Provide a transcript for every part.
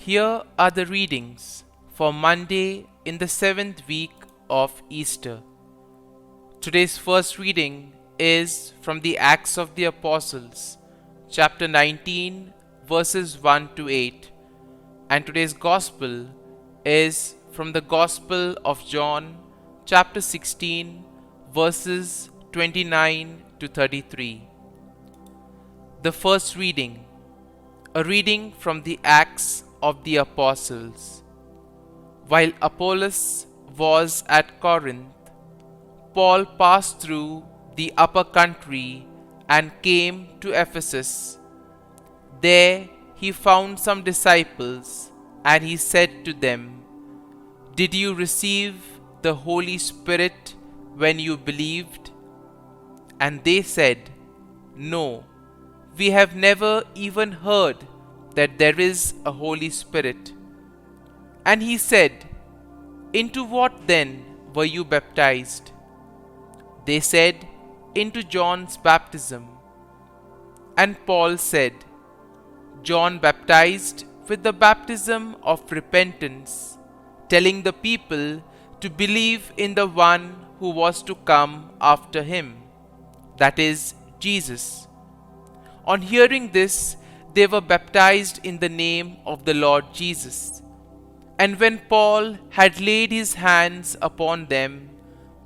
Here are the readings for Monday in the seventh week of Easter. Today's first reading is from the Acts of the Apostles, chapter 19, verses 1 to 8, and today's Gospel is from the Gospel of John, chapter 16, verses 29 to 33. The first reading, a reading from the Acts of the Apostles. While Apollos was at Corinth, Paul passed through the upper country and came to Ephesus. There he found some disciples, and he said to them, "Did you receive the Holy Spirit when you believed?" And they said, "No, we have never even heard that there is a Holy Spirit." And he said, "Into what then were you baptized?" They said, "Into John's baptism." And Paul said, "John baptized with the baptism of repentance, telling the people to believe in the one who was to come after him, that is, Jesus." On hearing this, they were baptized in the name of the Lord Jesus. And when Paul had laid his hands upon them,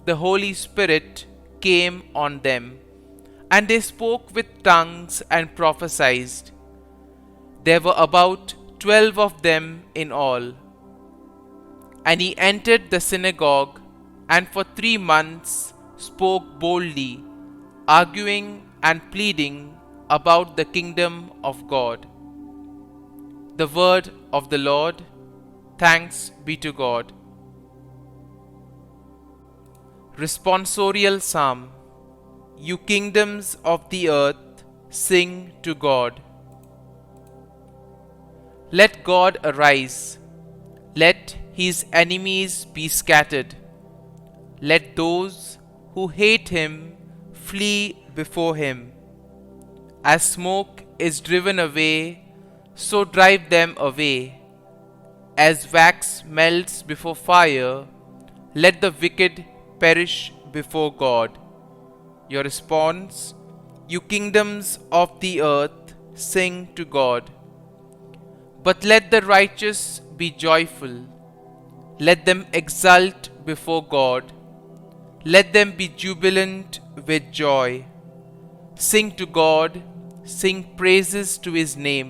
the Holy Spirit came on them, and they spoke with tongues and prophesied. There were about 12 of them in all. And he entered the synagogue, and for 3 months spoke boldly, arguing and pleading about the kingdom of God. The word of the Lord. Thanks be to God. Responsorial Psalm. You kingdoms of the earth, sing to God. Let God arise. Let his enemies be scattered. Let those who hate him flee before him. As smoke is driven away, so drive them away. As wax melts before fire, let the wicked perish before God. Your response: you kingdoms of the earth, sing to God. But let the righteous be joyful. Let them exult before God. Let them be jubilant with joy. Sing to God, sing praises to his name.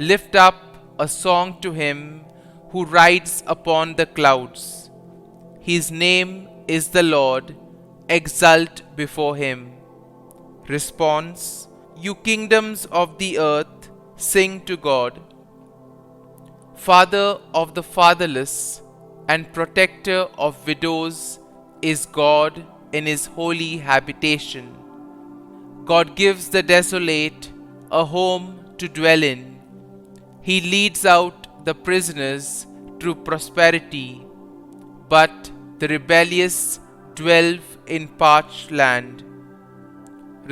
Lift up a song to him who rides upon the clouds. His name is the Lord, exult before him. Response: you kingdoms of the earth, sing to God. Father of the fatherless and protector of widows is God in his holy habitation. God gives the desolate a home to dwell in. He leads out the prisoners through prosperity, but the rebellious dwell in parched land.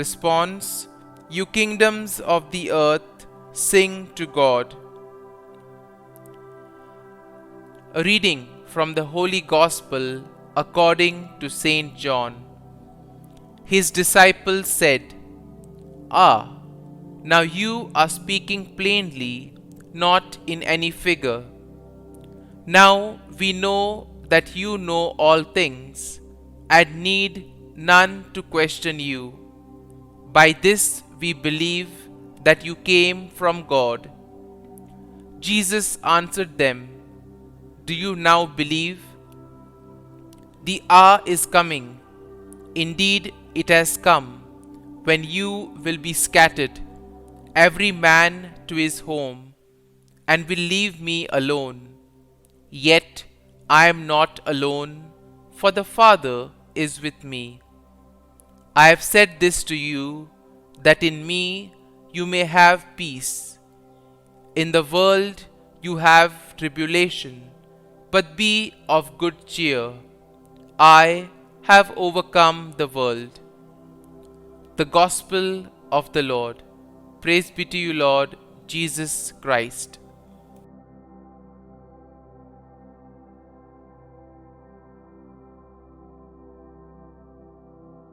Response: you kingdoms of the earth, sing to God. A reading from the Holy Gospel according to Saint John. His disciples said, "Ah, now you are speaking plainly, not in any figure. Now we know that you know all things, and need none to question you. By this we believe that you came from God." Jesus answered them, "Do you now believe? The hour is coming, indeed it has come, when you will be scattered, every man to his home, and will leave me alone. Yet I am not alone, for the Father is with me. I have said this to you, that in me you may have peace. In the world you have tribulation, but be of good cheer. I have overcome the world." The Gospel of the Lord. Praise be to you, Lord Jesus Christ.